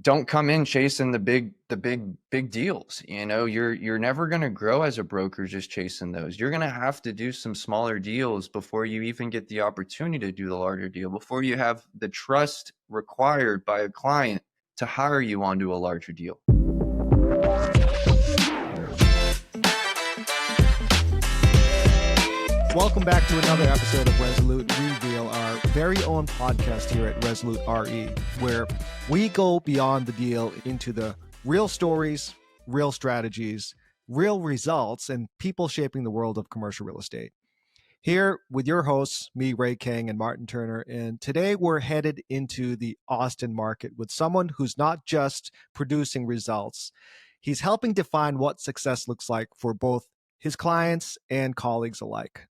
don't come in chasing the big deals. You're never going to grow as a broker just chasing those. You're going to have to do some smaller deals before you even get the opportunity to do the larger deal, before you have the trust required by a client to hire you onto a larger deal. Welcome back to another episode of Resolute Reveal, our very own podcast here at Resolute RE, where we go beyond the deal into the real stories, real strategies, real results, and people shaping the world of commercial real estate. Here with your hosts, me, Ray Kang, and Martin Turner, and today we're headed into the Austin market with someone who's not just producing results. He's helping define what success looks like for both his clients and colleagues alike.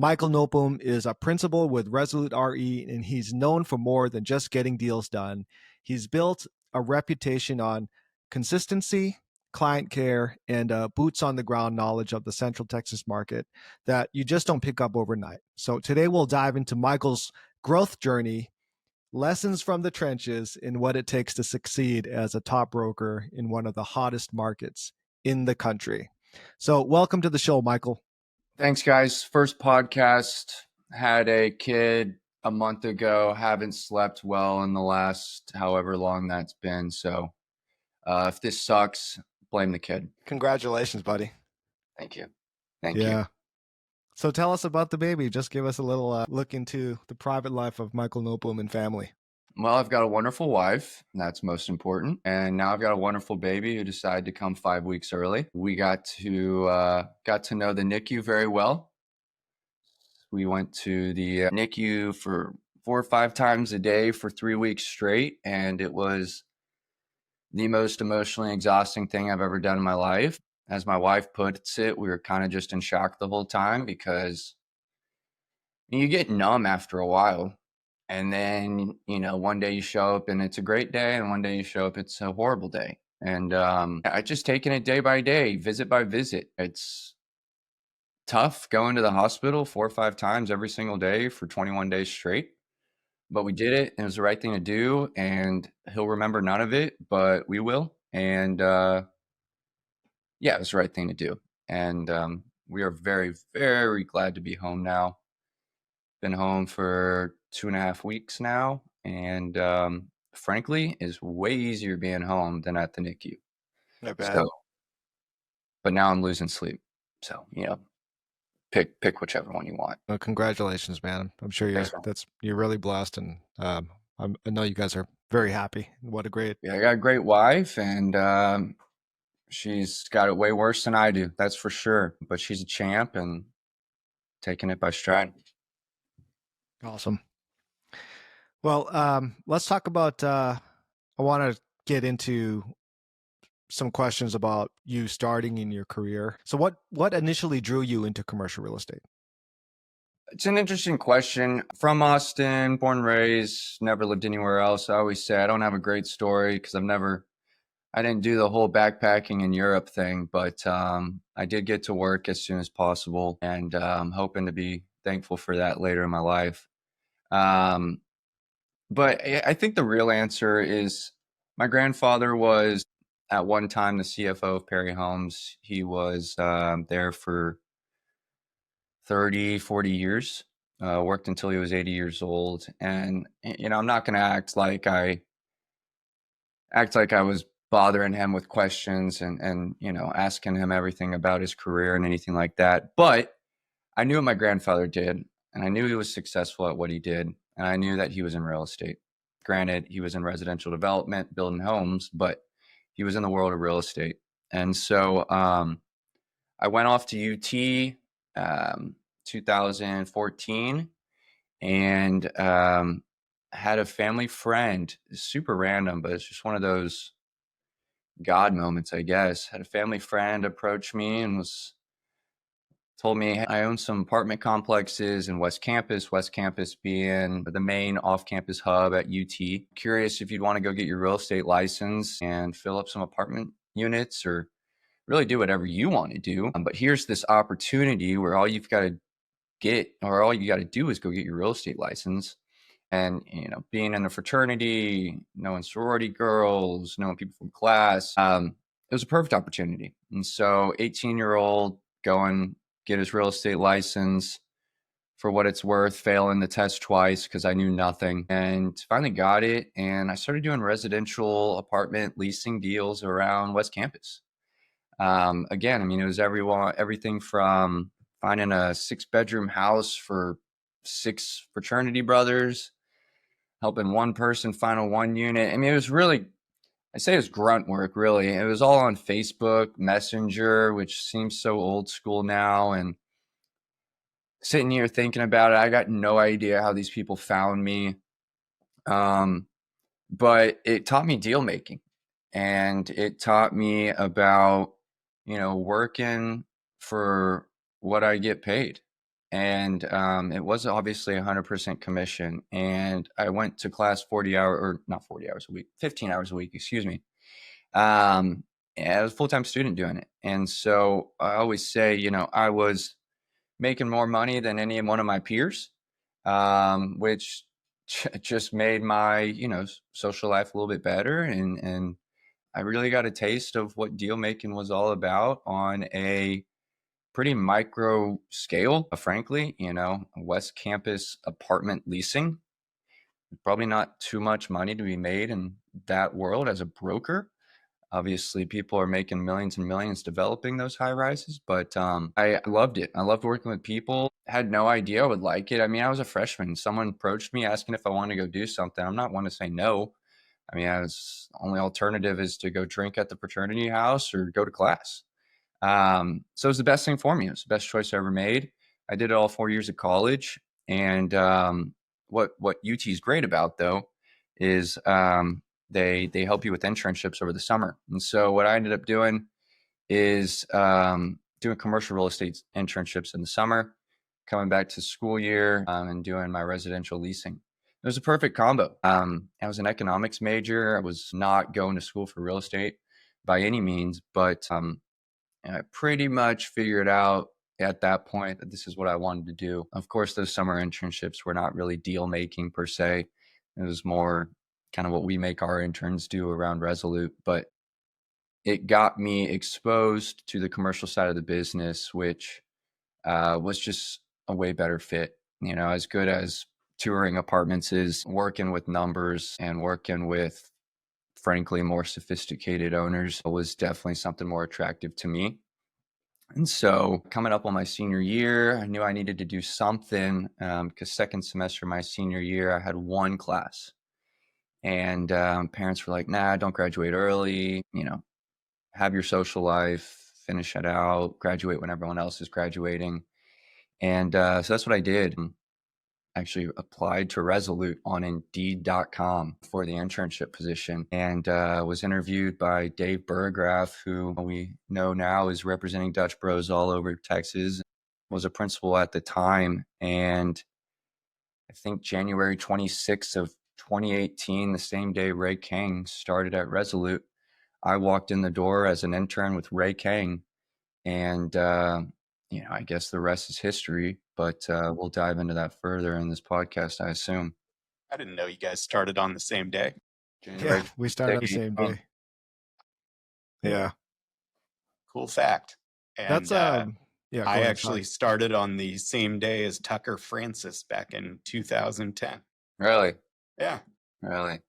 Michael Nopum is a principal with Resolute RE, and he's known for more than just getting deals done. He's built a reputation on consistency, client care, and boots on the ground knowledge of the Central Texas market that you just don't pick up overnight. So today we'll dive into Michael's growth journey, lessons from the trenches, and what it takes to succeed as a top broker in one of the hottest markets in the country. So welcome to the show, Michael. Thanks, guys. First podcast. Had a kid a month ago. Haven't slept well in the last however long that's been. So if this sucks, blame the kid. Congratulations, buddy. Thank you. Thank you. So tell us about the baby. Just give us a little look into the private life of Michael Nopum and family. Well, I've got a wonderful wife, and that's most important. And now I've got a wonderful baby who decided to come 5 weeks early. We got to know the NICU very well. We went to the NICU for 4 or 5 times a day for 3 weeks straight, and it was the most emotionally exhausting thing I've ever done in my life. As my wife puts it, we were kind of just in shock the whole time because you get numb after a while. And then, one day you show up and it's a great day, and one day you show up, it's a horrible day. And I just taken it day by day, visit by visit. It's tough going to the hospital 4 or 5 times every single day for 21 days straight. But we did it, and it was the right thing to do. And he'll remember none of it, but we will. And it was the right thing to do. And we are very, very glad to be home now. Been home for 2.5 weeks now, and frankly, it's way easier being home than at the NICU. I bet. But now I'm losing sleep, so pick whichever one you want. Well, congratulations, man. I'm sure you're really blessed, and I know you guys are very happy. What a great I got a great wife, and she's got it way worse than I do, that's for sure. But she's a champ and taking it by stride. Awesome. Well, let's talk about, I want to get into some questions about you starting in your career. So what initially drew you into commercial real estate? It's an interesting question. From Austin, born and raised, never lived anywhere else. I always say I don't have a great story because I didn't do the whole backpacking in Europe thing, but I did get to work as soon as possible, and I'm hoping to be thankful for that later in my life. But I think the real answer is my grandfather was at one time the CFO of Perry Homes. He was there for 30, 40 years, worked until he was 80 years old. And, I'm not going to act like I was bothering him with questions and asking him everything about his career and anything like that. But I knew what my grandfather did, and I knew he was successful at what he did. And I knew that he was in real estate. Granted, he was in residential development, building homes, but he was in the world of real estate. And so I went off to UT 2014 and had a family friend, super random, but it's just one of those God moments, I guess. Had a family friend approach me and told me I own some apartment complexes in West Campus being the main off-campus hub at UT. Curious if you'd want to go get your real estate license and fill up some apartment units or really do whatever you want to do. But here's this opportunity where all you got to do is go get your real estate license. And, being in a fraternity, knowing sorority girls, knowing people from class, it was a perfect opportunity. And so 18-year-old, go and get his real estate license, for what it's worth, failing the test twice because I knew nothing, and finally got it. And I started doing residential apartment leasing deals around West Campus. Again, I mean, it was everything from finding a 6-bedroom house for 6 fraternity brothers, helping one person find a 1 unit. I mean, it was really, I say it was grunt work, really. It was all on Facebook Messenger, which seems so old school now. And sitting here thinking about it, I got no idea how these people found me. But it taught me deal making, and it taught me about, working for what I get paid. And it was obviously 100% commission. And I went to class not 40 hours a week, 15 hours a week, excuse me. And I was a full-time student doing it. And so I always say, I was making more money than any one of my peers, which just made my, social life a little bit better. And I really got a taste of what deal making was all about on a pretty micro scale, frankly. West Campus apartment leasing, probably not too much money to be made in that world as a broker. Obviously, people are making millions and millions developing those high rises, but I loved it. I loved working with people. Had no idea I would like it. I mean, I was a freshman. Someone approached me asking if I wanted to go do something. I'm not one to say no. I mean, only alternative is to go drink at the fraternity house or go to class. So it was the best thing for me. It was the best choice I ever made. I did it all 4 years of college. And what UT is great about, though, is they help you with internships over the summer. And so what I ended up doing is doing commercial real estate internships in the summer, coming back to school year, and doing my residential leasing. It was a perfect combo. I was an economics major. I was not going to school for real estate by any means, but I pretty much figured out at that point that this is what I wanted to do. Of course, those summer internships were not really deal making per se. It was more kind of what we make our interns do around Resolute, but it got me exposed to the commercial side of the business, which was just a way better fit. As good as touring apartments is, working with numbers and working with, frankly, more sophisticated owners was definitely something more attractive to me. And so coming up on my senior year, I knew I needed to do something, because second semester of my senior year, I had one class. And parents were like, nah, don't graduate early, have your social life, finish it out, graduate when everyone else is graduating. And so that's what I did. Actually applied to Resolute on Indeed.com for the internship position, and was interviewed by Dave Burgraff, who we know now is representing Dutch Bros all over Texas, was a principal at the time. And I think January 26th of 2018, the same day Ray Kang started at Resolute, I walked in the door as an intern with Ray Kang. And I guess the rest is history, but we'll dive into that further in this podcast, I assume. I didn't know you guys started on the same day. Yeah, we started on the same day. Yeah. Cool fact. And that's yeah. I actually started on the same day as Tucker Francis back in 2010. Really? Yeah. Really?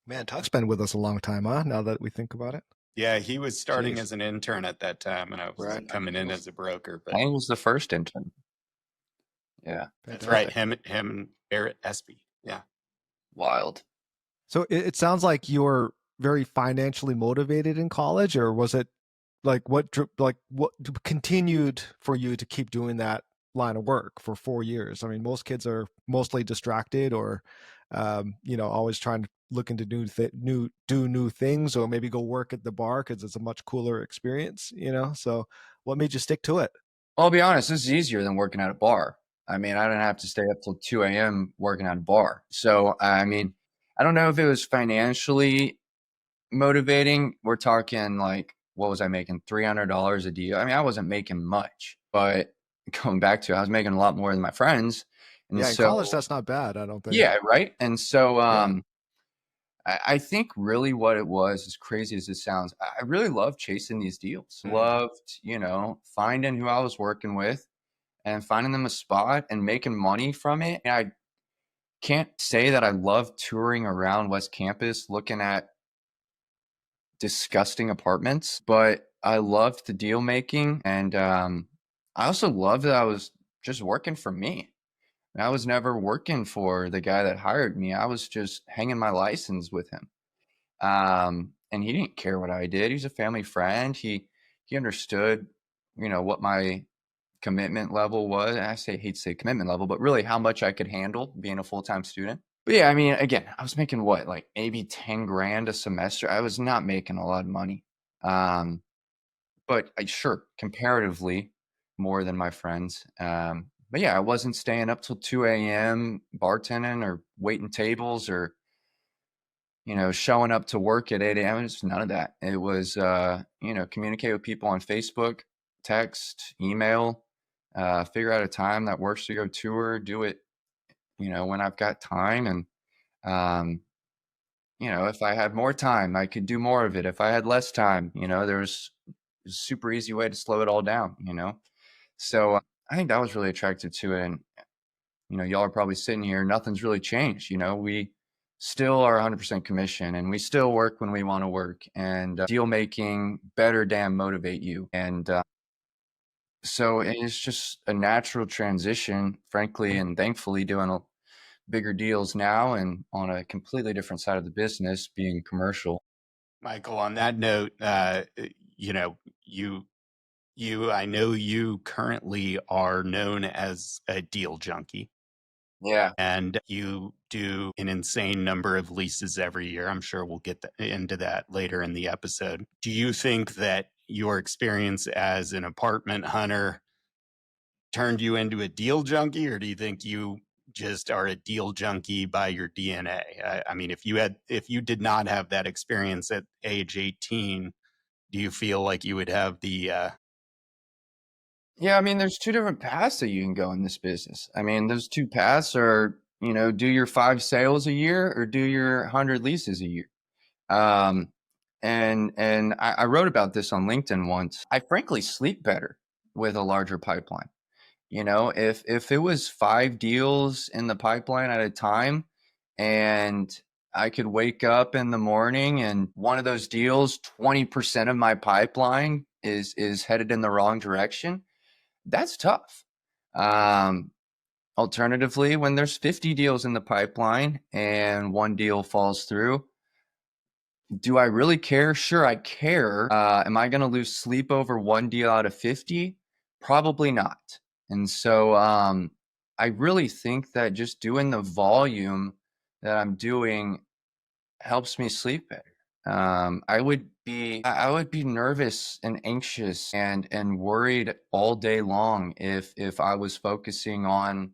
Man, Tuck's been with us a long time, huh? Now that we think about it. Yeah, he was starting as an intern at that time, and I was coming in as a broker. But Kang was the first intern. Yeah. That's right. Him and Barrett Espy. Yeah. Wild. So it sounds like you were very financially motivated in college, or was it what continued for you to keep doing that line of work for 4 years? I mean, most kids are mostly distracted, or always trying to look into do new things, or maybe go work at the bar because it's a much cooler experience. So what made you stick to it? Well, I'll be honest, this is easier than working at a bar. I mean, I didn't have to stay up till 2 a.m. working at a bar. So, I mean, I don't know if it was financially motivating. We're talking what was I making? $300 a deal. I mean, I wasn't making much, but going back to it, I was making a lot more than my friends. And Yeah, in college, so, that's not bad, I don't think. yeah, right. And so, Yeah. I think really what it was, as crazy as it sounds, I really loved chasing these deals. Mm. Loved, finding who I was working with and finding them a spot and making money from it. And I can't say that I love touring around West Campus looking at disgusting apartments, but I loved the deal making. And I also loved that I was just working for me. I was never working for the guy that hired me. I was just hanging my license with him. And he didn't care what I did. He's a family friend. He understood, what my commitment level was. And hate to say commitment level, but really how much I could handle being a full-time student. But yeah, I mean, again, I was making what, like maybe 10 grand a semester. I was not making a lot of money. Um, but sure, comparatively more than my friends. But yeah, I wasn't staying up till 2 a.m. bartending or waiting tables or showing up to work at 8 a.m. It's none of that. It was, communicate with people on Facebook, text, email, figure out a time that works to go tour, do it, when I've got time. And, um, if I had more time, I could do more of it. If I had less time, there's a super easy way to slow it all down. So I think that was really attractive to it. And y'all are probably sitting here, nothing's really changed. We still are 100% commission and we still work when we want to work, and deal making better damn motivate you. And so it's just a natural transition, frankly, and thankfully doing bigger deals now and on a completely different side of the business, being commercial. Michael, on that note, you know, I know you currently are known as a deal junkie. Yeah. And you do an insane number of leases every year. I'm sure we'll get into that later in the episode. Do you think that your experience as an apartment hunter turned you into a deal junkie, or do you think you just are a deal junkie by your DNA? I mean, if you did not have that experience at age 18, do you feel like you would have the Yeah, I mean, there's two different paths that you can go in this business. I mean, those two paths are, do your 5 sales a year or do your 100 leases a year. Um, and I wrote about this on LinkedIn once. I frankly sleep better with a larger pipeline. If it was 5 deals in the pipeline at a time, and I could wake up in the morning and one of those deals, 20% of my pipeline is headed in the wrong direction, that's tough. Um, Alternatively, when there's 50 deals in the pipeline and one deal falls through, do I really care? Sure, I care. Am I going to lose sleep over one deal out of 50? Probably not. And so I really think that just doing the volume that I'm doing helps me sleep better. I would be nervous and anxious and worried all day long if I was focusing on,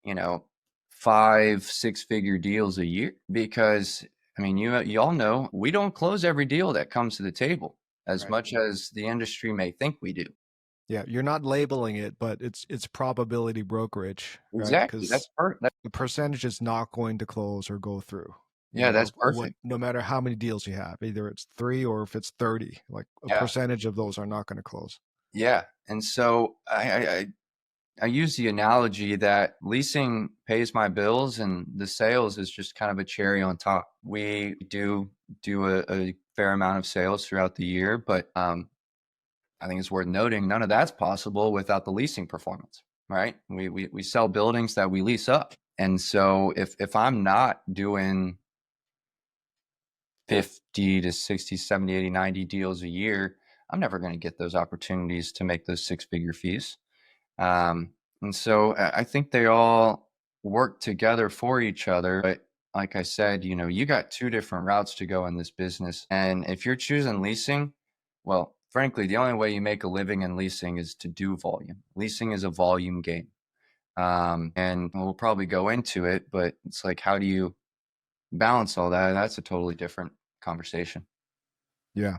you know, 5 6 figure deals a year, because I mean, you all know we don't close every deal that comes to the table as right? much as the industry may think we do. Yeah, you're not labeling it, but it's probability brokerage, right? Exactly. Because That, the percentage is not going to close or go through. yeah, that's What, perfect. no matter how many deals you have, either it's 3 or if it's 30, like a Yeah. percentage of those are not going to close. Yeah. And so I use the analogy that leasing pays my bills and the sales is just kind of a cherry on top. We do a fair amount of sales throughout the year, but I think it's worth noting none of that's possible without the leasing performance, right? We sell buildings that we lease up. And so if I'm not doing 50 to 60, 70, 80, 90 deals a year, I'm never going to get those opportunities to make those 6 figure fees. And so I think they all work together for each other. But like I said, you got two different routes to go in this business. And if you're choosing leasing, well, frankly, the only way you make a living in leasing is to do volume. Leasing is a volume game. And we'll probably go into it, but it's like, how do you balance all that? That's a totally different conversation. Yeah.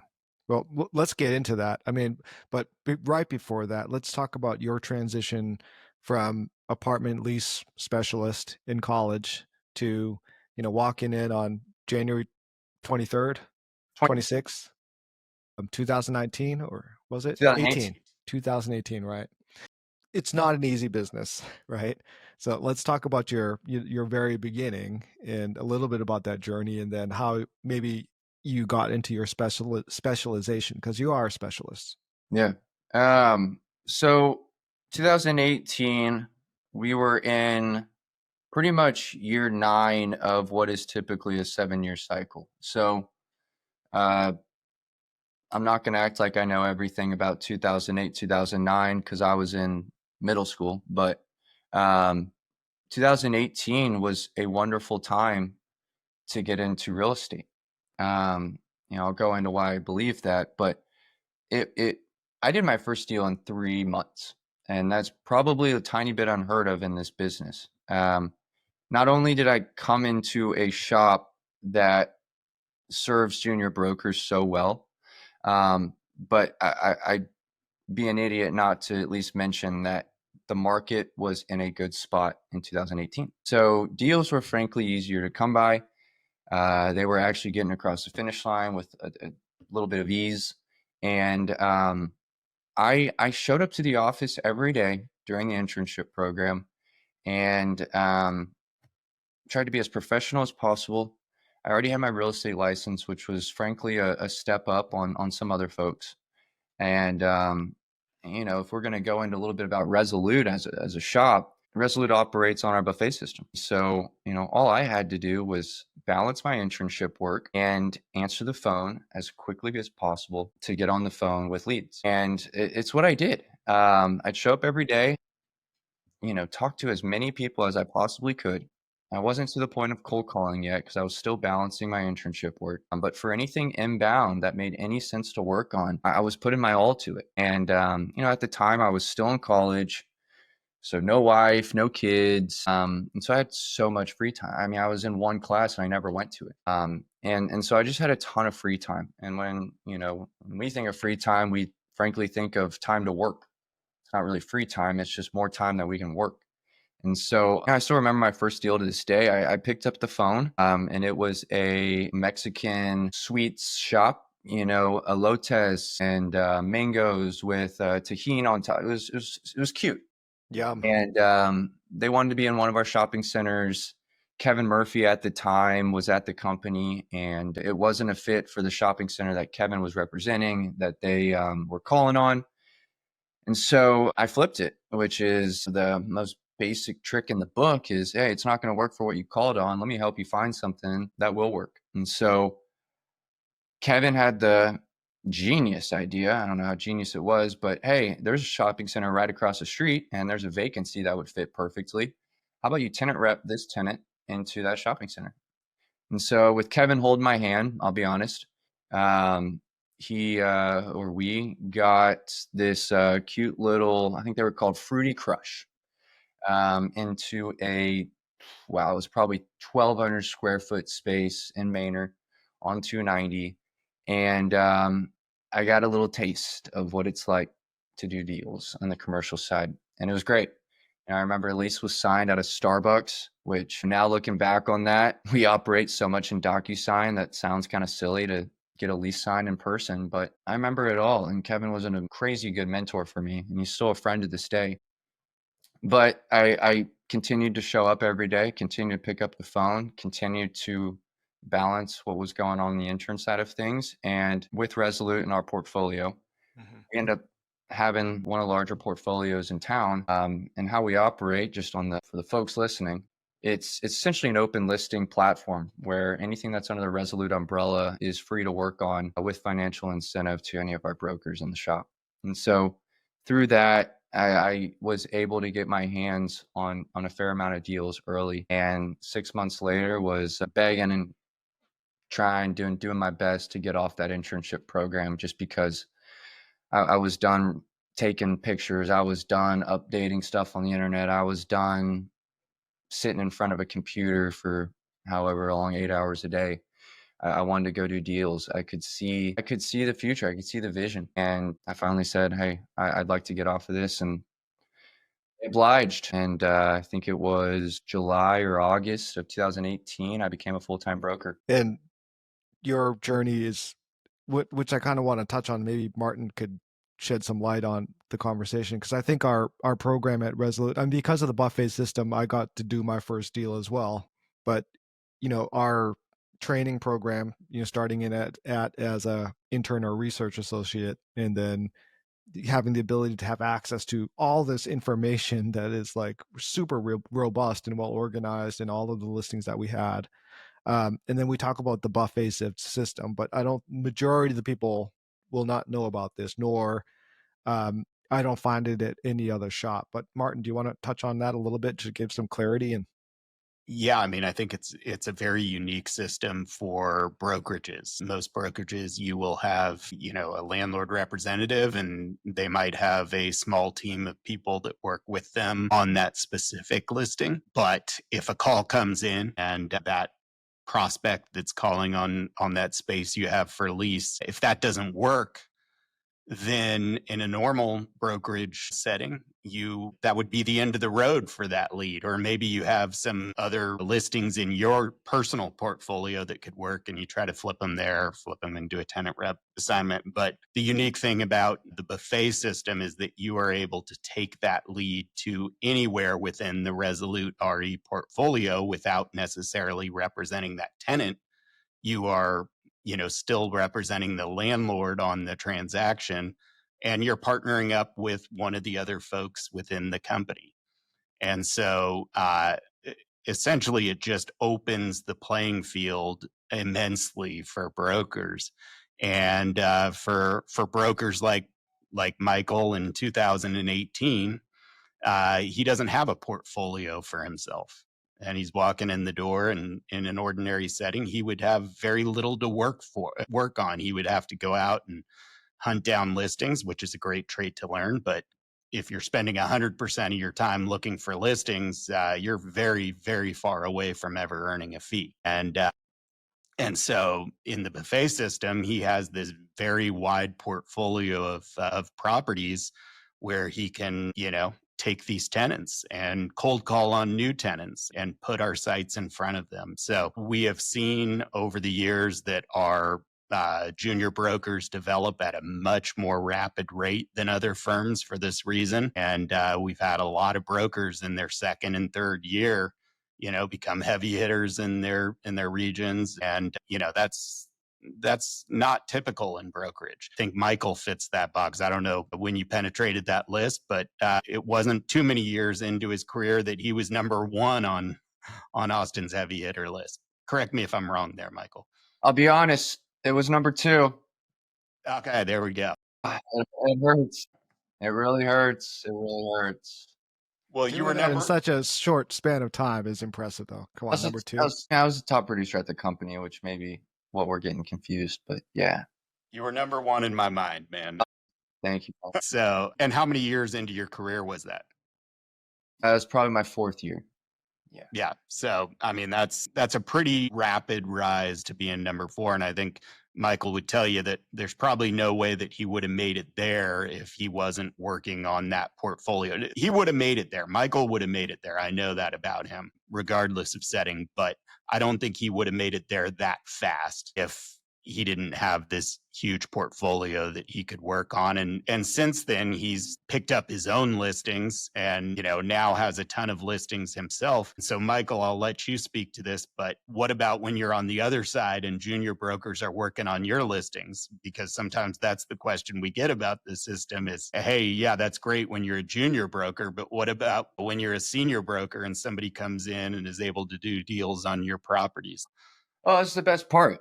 Well, let's get into that. I mean, but right before that, let's talk about your transition from apartment lease specialist in college to, walking in on January 23rd, 26th of 2019, or was it 2018. 18? 2018, right? It's not an easy business, right? So let's talk about your very beginning and a little bit about that journey, and then how maybe you got into your specialization, because you are a specialist. Yeah. So 2018, we were in pretty much year 9 of what is typically a 7-year cycle. So I'm not going to act like I know everything about 2008, 2009, because I was in middle school, but 2018 was a wonderful time to get into real estate. I'll go into why I believe that, but it I did my first deal in 3 months, and that's probably a tiny bit unheard of in this business. Not only did I come into a shop that serves junior brokers so well, but I'd be an idiot not to at least mention that the market was in a good spot in 2018. So deals were frankly easier to come by. They were actually getting across the finish line with a little bit of ease. And I showed up to the office every day during the internship program, and tried to be as professional as possible. I already had my real estate license, which was frankly a step up on some other folks. And if we're going to go into a little bit about Resolute as a shop, Resolute operates on our buffet system. So, all I had to do was balance my internship work and answer the phone as quickly as possible to get on the phone with leads. And it's what I did. I'd show up every day, talk to as many people as I possibly could. I wasn't to the point of cold calling yet because I was still balancing my internship work. But for anything inbound that made any sense to work on, I was putting my all to it. And, at the time I was still in college. So no wife, no kids. And so I had so much free time. I mean, I was in one class and I never went to it. And so I just had a ton of free time. And when we think of free time, we frankly think of time to work. It's not really free time. It's just more time that we can work. And so I still remember my first deal to this day. I picked up the phone, and it was a Mexican sweets shop, elotes and mangoes with tahini on top. It was cute. Yeah. And they wanted to be in one of our shopping centers. Kevin Murphy at the time was at the company, and it wasn't a fit for the shopping center that Kevin was representing that they were calling on. And so I flipped it, which is the most basic trick in the book is, hey, it's not going to work for what you called on. Let me help you find something that will work. And so Kevin had the genius idea. I don't know how genius it was, but hey, there's a shopping center right across the street and there's a vacancy that would fit perfectly. How about you tenant rep this tenant into that shopping center? And so with Kevin holding my hand, I'll be honest, he or we got this cute little, I think they were called Fruity Crush, into it was probably 1,200 square foot space in Manor on 290. And I got a little taste of what it's like to do deals on the commercial side. And it was great. And I remember a lease was signed at a Starbucks, which now looking back on that, we operate so much in DocuSign that sounds kind of silly to get a lease signed in person. But I remember it all. And Kevin was a crazy good mentor for me. And he's still a friend to this day. But I continued to show up every day, continued to pick up the phone, continued to balance what was going on the intern side of things. And with Resolute in our portfolio, we end up having one of the larger portfolios in town. And how we operate, just for the folks listening, it's essentially an open listing platform where anything that's under the Resolute umbrella is free to work on with financial incentive to any of our brokers in the shop. And so through that, I was able to get my hands on a fair amount of deals early, and 6 months later was begging and doing my best to get off that internship program, just because I was done taking pictures. I was done updating stuff on the internet. I was done sitting in front of a computer for however long, 8 hours a day. I wanted to go do deals. I could see the future. I could see the vision. And I finally said, hey, I'd like to get off of this. And Obliged. And I think it was July or August of 2018, I became a full-time broker. And your journey is which I kind of want to touch on. Maybe Martin could shed some light on the conversation, because I think our program at Resolute, and because of the buffet system, I got to do my first deal as well. But our training program, starting in at as a intern or research associate, and then having the ability to have access to all this information that is like super robust and well organized, and all of the listings that we had. And then we talk about the buffet system, but majority of the people will not know about this, nor I don't find it at any other shop. But Martin, do you want to touch on that a little bit to give some clarity? And Yeah, I mean, I think it's a very unique system for brokerages. Most brokerages, you will have, a landlord representative, and they might have a small team of people that work with them on that specific listing. But if a call comes in and that prospect that's calling on that space you have for lease, if that doesn't work, then in a normal brokerage setting, that would be the end of the road for that lead. Or maybe you have some other listings in your personal portfolio that could work, and you try to flip them into a tenant rep assignment. But the unique thing about the buffet system is that you are able to take that lead to anywhere within the Resolute RE portfolio without necessarily representing that tenant. You are still representing the landlord on the transaction, and you're partnering up with one of the other folks within the company. And so essentially it just opens the playing field immensely for brokers. And for brokers like Michael in 2018, he doesn't have a portfolio for himself. And he's walking in the door, and in an ordinary setting, he would have very little to work on. He would have to go out and hunt down listings, which is a great trait to learn. But if you're spending 100% of your time looking for listings, you're very, very far away from ever earning a fee. And so in the buffet system, he has this very wide portfolio of properties where he can, take these tenants and cold call on new tenants and put our sites in front of them. So we have seen over the years that our junior brokers develop at a much more rapid rate than other firms for this reason. And we've had a lot of brokers in their second and third year become heavy hitters in their regions. And, that's not typical in brokerage. I think Michael fits that box. I don't know when you penetrated that list, but it wasn't too many years into his career that he was number one on Austin's heavy hitter list. Correct me if I'm wrong there, Michael. I'll be honest, it was number 2. Okay, there we go. It hurts. It really hurts. It really hurts. Well, you were in such a short span of time is impressive, though. Come on, number 2. I was the top producer at the company, which may be what we're getting confused, but yeah. You were number 1 in my mind, man. Thank you. So, and how many years into your career was that? That was probably my 4th year. Yeah. So, I mean, that's a pretty rapid rise to being number 4. And I think Michael would tell you that there's probably no way that he would have made it there if he wasn't working on that portfolio. He would have made it there. Michael would have made it there. I know that about him, regardless of setting, but I don't think he would have made it there that fast if he didn't have this huge portfolio that he could work on. And since then, he's picked up his own listings and, now has a ton of listings himself. So, Michael, I'll let you speak to this, but what about when you're on the other side and junior brokers are working on your listings? Because sometimes that's the question we get about the system is, hey, yeah, that's great when you're a junior broker, but what about when you're a senior broker and somebody comes in and is able to do deals on your properties? Oh, that's the best part.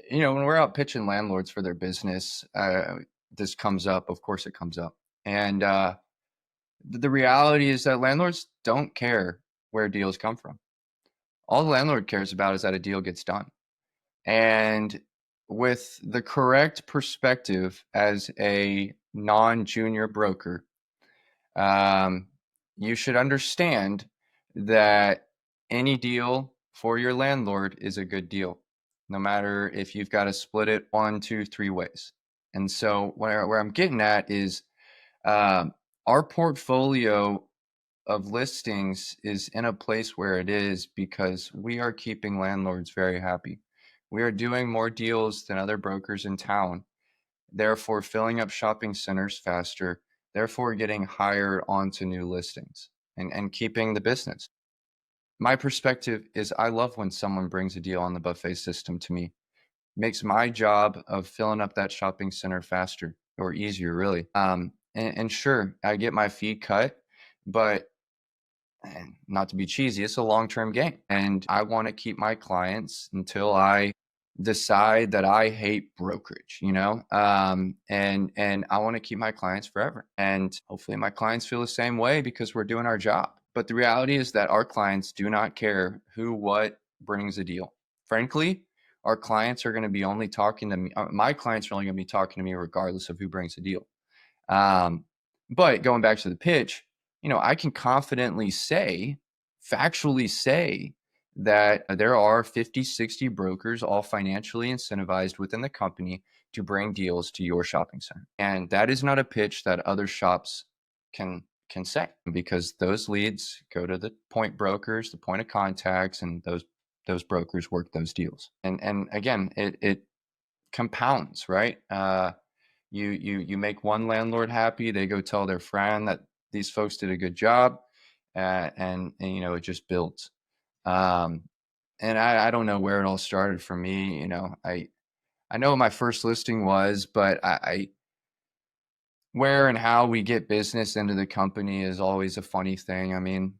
When we're out pitching landlords for their business, this comes up. Of course, it comes up. And the reality is that landlords don't care where deals come from. All the landlord cares about is that a deal gets done. And with the correct perspective as a non-junior broker, you should understand that any deal for your landlord is a good deal, no matter if you've got to split it 1, 2, 3 ways. And so where I'm getting at is our portfolio of listings is in a place where it is because we are keeping landlords very happy. We are doing more deals than other brokers in town, therefore filling up shopping centers faster, therefore getting hired onto new listings and keeping the business. My perspective is I love when someone brings a deal on the buffet system to me. Makes my job of filling up that shopping center faster or easier, really. And sure, I get my fee cut, but and not to be cheesy, it's a long-term game. And I want to keep my clients until I decide that I hate brokerage, and I want to keep my clients forever. And hopefully my clients feel the same way because we're doing our job. But the reality is that our clients do not care who, what brings a deal. Frankly, our clients are going to be only talking to me. My clients are only going to be talking to me regardless of who brings a deal. But going back to the pitch, I can confidently say, factually say that there are 50, 60 brokers, all financially incentivized within the company to bring deals to your shopping center. And that is not a pitch that other shops can say, because those leads go to the point brokers, the point of contacts, and those brokers work those deals. And again, it compounds, right? You make one landlord happy, they go tell their friend that these folks did a good job, and it just builds. And I don't know where it all started for me. I know what my first listing was, but I where and how we get business into the company is always a funny thing. I mean,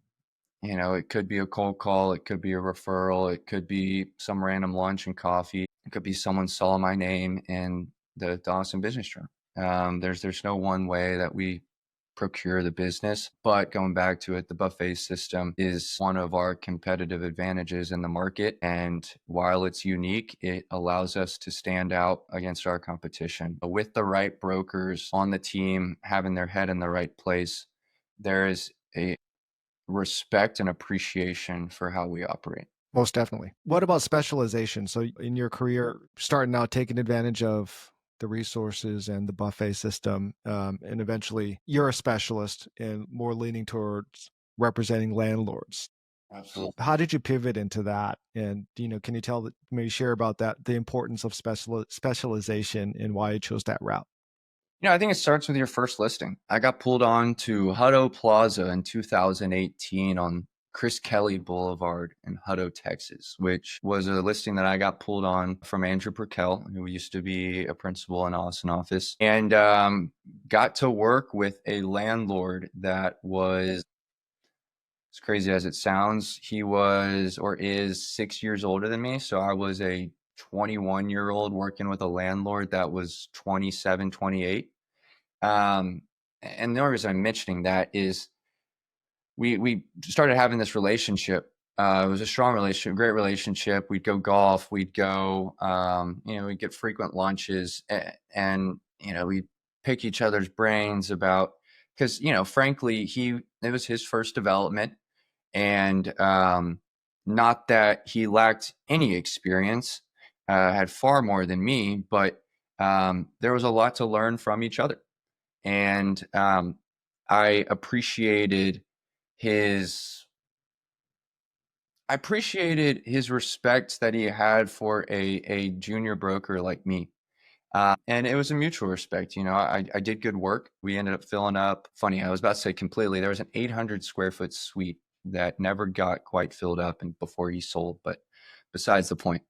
it could be a cold call, it could be a referral, it could be some random lunch and coffee, it could be someone saw my name in the Dawson Business Journal. There's no one way that we procure the business, but going back to it, the buffet system is one of our competitive advantages in the market. And while it's unique, it allows us to stand out against our competition. But with the right brokers on the team, having their head in the right place, there is a respect and appreciation for how we operate. Most definitely. What about specialization? So in your career, starting out taking advantage of the resources and the buffet system, and eventually you're a specialist and more leaning towards representing landlords. Absolutely. How did you pivot into that? And can you maybe share about that, the importance of specialization and why you chose that route? I think it starts with your first listing. I got pulled on to Hutto Plaza in 2018 on Chris Kelly Boulevard in Hutto, Texas, which was a listing that I got pulled on from Andrew Perkel, who used to be a principal in Austin office, and got to work with a landlord that was, as crazy as it sounds, he was or is 6 years older than me. So I was a 21-year-old working with a landlord that was 27, 28. And the only reason I'm mentioning that is we started having this relationship. It was a strong relationship, great relationship. We'd go golf, we'd go, we'd get frequent lunches, and we'd pick each other's brains about, because frankly, it was his first development, and not that he lacked any experience, had far more than me, but there was a lot to learn from each other. And I appreciated his respect that he had for a junior broker like me. And it was a mutual respect. I did good work. We ended up filling up. Funny, I was about to say completely. There was an 800 square foot suite that never got quite filled up and before he sold. But besides the point,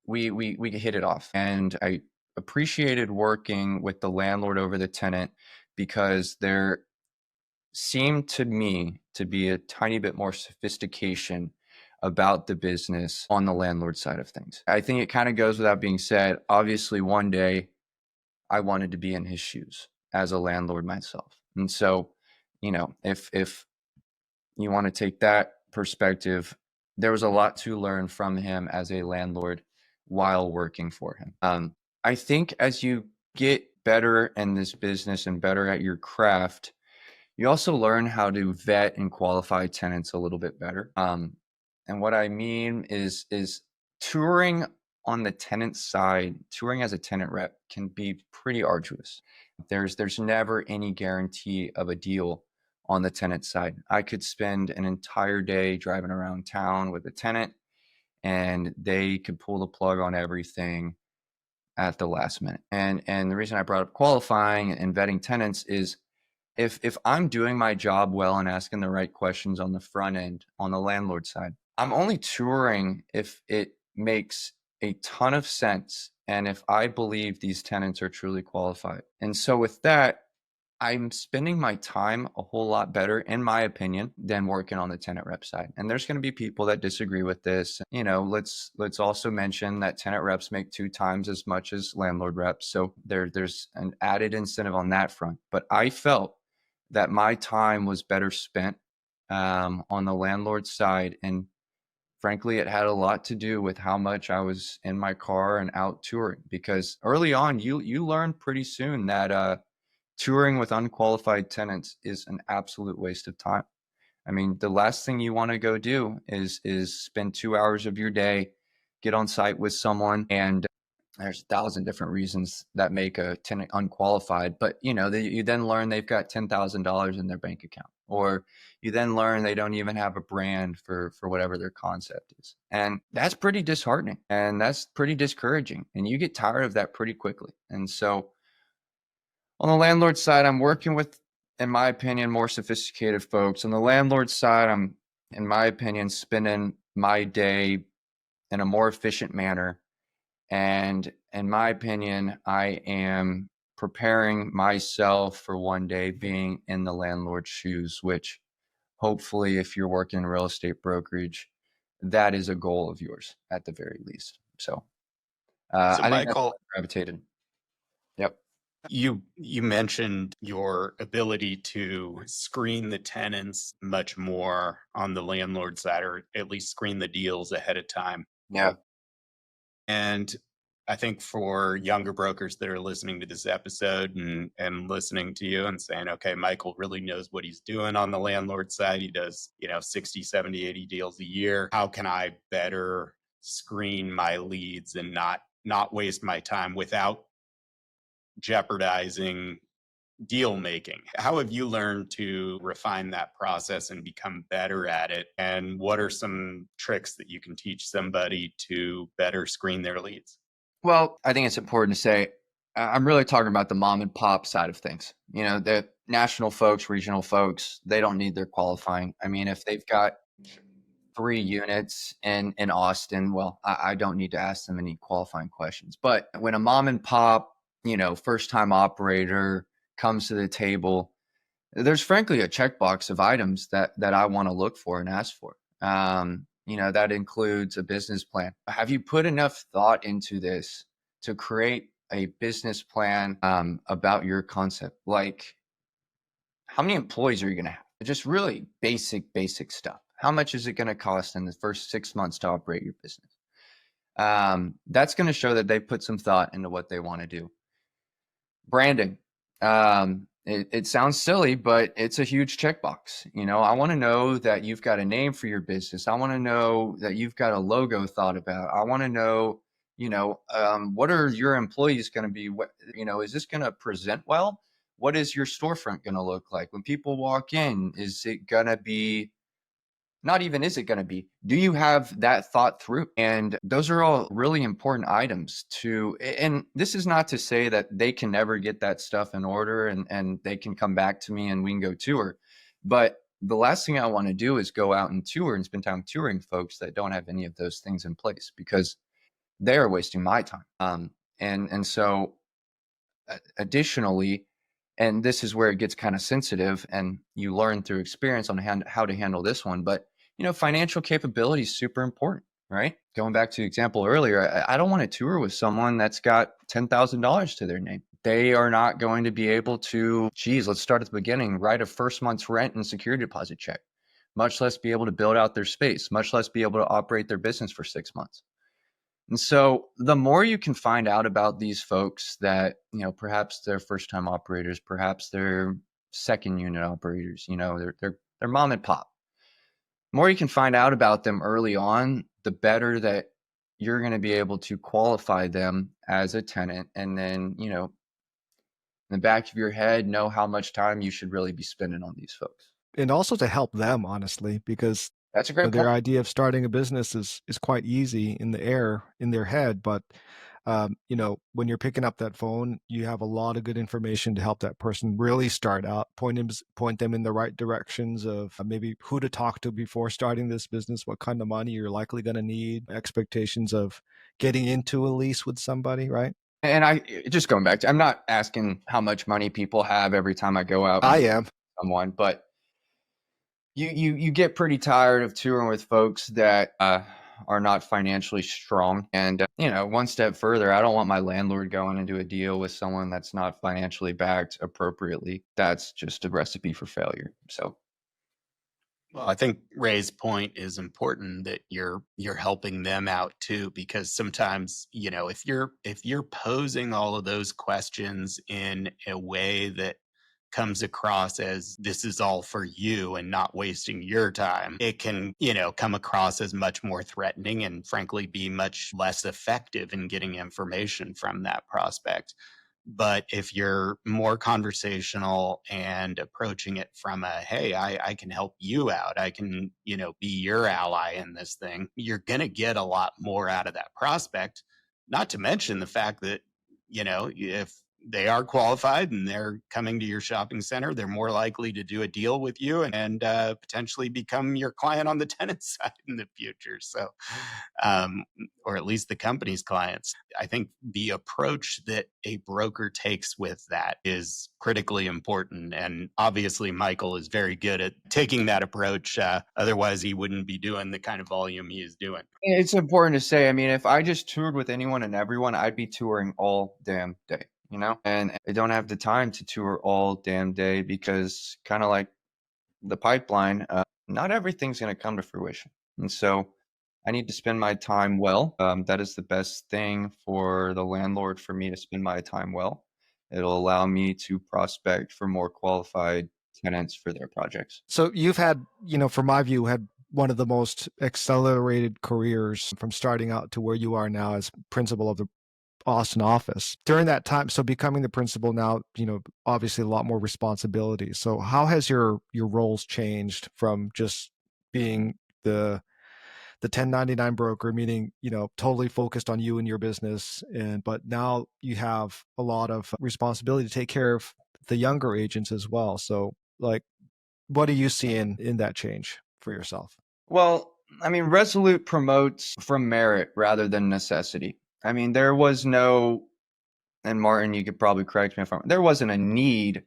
we hit it off. And I appreciated working with the landlord over the tenant because there seemed to me to be a tiny bit more sophistication about the business on the landlord side of things. I think it kind of goes without being said. Obviously, one day I wanted to be in his shoes as a landlord myself. And so, if you want to take that perspective, there was a lot to learn from him as a landlord while working for him. I think as you get better in this business and better at your craft, you also learn how to vet and qualify tenants a little bit better. And what I mean is touring on the tenant side, touring as a tenant rep can be pretty arduous. There's never any guarantee of a deal on the tenant side. I could spend an entire day driving around town with a tenant and they could pull the plug on everything at the last minute. And the reason I brought up qualifying and vetting tenants is if I'm doing my job well and asking the right questions on the front end on the landlord side, I'm only touring if it makes a ton of sense and if I believe these tenants are truly qualified. And so with that, I'm spending my time a whole lot better, in my opinion, than working on the tenant rep side. And there's going to be people that disagree with this. You know, let's also mention that tenant reps make 2 times as much as landlord reps. So there's an added incentive on that front. But I felt that my time was better spent on the landlord side. And frankly, it had a lot to do with how much I was in my car and out touring. Because early on, you learn pretty soon that touring with unqualified tenants is an absolute waste of time. I mean, the last thing you want to go do is spend 2 hours of your day, get on site with someone, and there's 1,000 different reasons that make a tenant unqualified. But you then learn they've got $10,000 in their bank account, or you then learn they don't even have a brand for whatever their concept is, and that's pretty disheartening and that's pretty discouraging, and you get tired of that pretty quickly. And so on the landlord side, I'm working with, in my opinion, more sophisticated folks. On the landlord side, I'm, in my opinion, spending my day in a more efficient manner. And in my opinion, I am preparing myself for one day being in the landlord's shoes, which hopefully, if you're working in real estate brokerage, that is a goal of yours at the very least. So I think that's Michael, what I gravitated. Yep. you mentioned your ability to screen the tenants much more on the landlord side, or at least screen the deals ahead of time. Yeah. And I think for younger brokers that are listening to this episode and listening to you and saying, okay, Michael really knows what he's doing on the landlord side. He does, 60, 70, 80 deals a year. How can I better screen my leads and not waste my time without jeopardizing deal making? How have you learned to refine that process and become better at it? And what are some tricks that you can teach somebody to better screen their leads? Well, I think it's important to say I'm really talking about the mom and pop side of things. The national folks, regional folks, they don't need their qualifying. I mean, if they've got 3 units in Austin, well, I don't need to ask them any qualifying questions. But when a mom and pop, first time operator comes to the table, there's frankly a checkbox of items that I want to look for and ask for. That includes a business plan. Have you put enough thought into this to create a business plan about your concept? Like, how many employees are you going to have? Just really basic stuff. How much is it going to cost in the first 6 months to operate your business? That's going to show that they put some thought into what they want to do. Branding. It sounds silly, but it's a huge checkbox. I want to know that you've got a name for your business. I want to know that you've got a logo thought about. I want to know, what are your employees going to be? Is this going to present well? What is your storefront going to look like when people walk in? Is it going to be, not even is it going to be, do you have that thought through? And those are all really important items and this is not to say that they can never get that stuff in order and they can come back to me and we can go tour. But the last thing I want to do is go out and tour and spend time touring folks that don't have any of those things in place, because they are wasting my time. And so additionally, and this is where it gets kind of sensitive and you learn through experience on how to handle this one, but financial capability is super important, right? Going back to the example earlier, I don't want to tour with someone that's got $10,000 to their name. They are not going to be able to, let's start at the beginning, write a first month's rent and security deposit check, much less be able to build out their space, much less be able to operate their business for 6 months. And so the more you can find out about these folks that, perhaps they're first time operators, perhaps they're second unit operators, they're mom and pop. The more you can find out about them early on, the better that you're going to be able to qualify them as a tenant, and then, in the back of your head, know how much time you should really be spending on these folks. And also to help them, honestly, because That's a great their point. idea of starting a business is quite easy in the air in their head, but when you're picking up that phone, you have a lot of good information to help that person really start out, point them in the right directions of maybe who to talk to before starting this business, what kind of money you're likely going to need, expectations of getting into a lease with somebody, right? And just going back to, I'm not asking how much money people have every time I go out I and am. someone, but you get pretty tired of touring with folks that are not financially strong. And one step further, I don't want my landlord going into a deal with someone that's not financially backed appropriately. That's just a recipe for failure. So Well, I think Ray's point is important, that you're helping them out too, because sometimes, if you're posing all of those questions in a way that comes across as this is all for you and not wasting your time, it can, come across as much more threatening and frankly be much less effective in getting information from that prospect. But if you're more conversational and approaching it from a, hey, I can help you out, I can, be your ally in this thing, you're going to get a lot more out of that prospect. Not to mention the fact that, if they are qualified and they're coming to your shopping center, they're more likely to do a deal with you and potentially become your client on the tenant side in the future. So, or at least the company's clients. I think the approach that a broker takes with that is critically important. And obviously, Michael is very good at taking that approach. Otherwise, he wouldn't be doing the kind of volume he is doing. it's important to say, I mean, if I just toured with anyone and everyone, I'd be touring all damn day, and I don't have the time to tour all damn day because, kind of like the pipeline, not everything's going to come to fruition. And so I need to spend my time well. That is the best thing for the landlord, for me to spend my time well. It'll allow me to prospect for more qualified tenants for their projects. So you've had, from my view, had one of the most accelerated careers from starting out to where you are now as principal of the Austin office. During that time, so becoming the principal now, obviously a lot more responsibility. So how has your roles changed from just being the 1099 broker, meaning, totally focused on you and your business, but now you have a lot of responsibility to take care of the younger agents as well. So, like, what are you seeing in that change for yourself? Well, I mean, Resolute promotes from merit rather than necessity. I mean, there was no, and Martin, you could probably correct me if I'm, there wasn't a need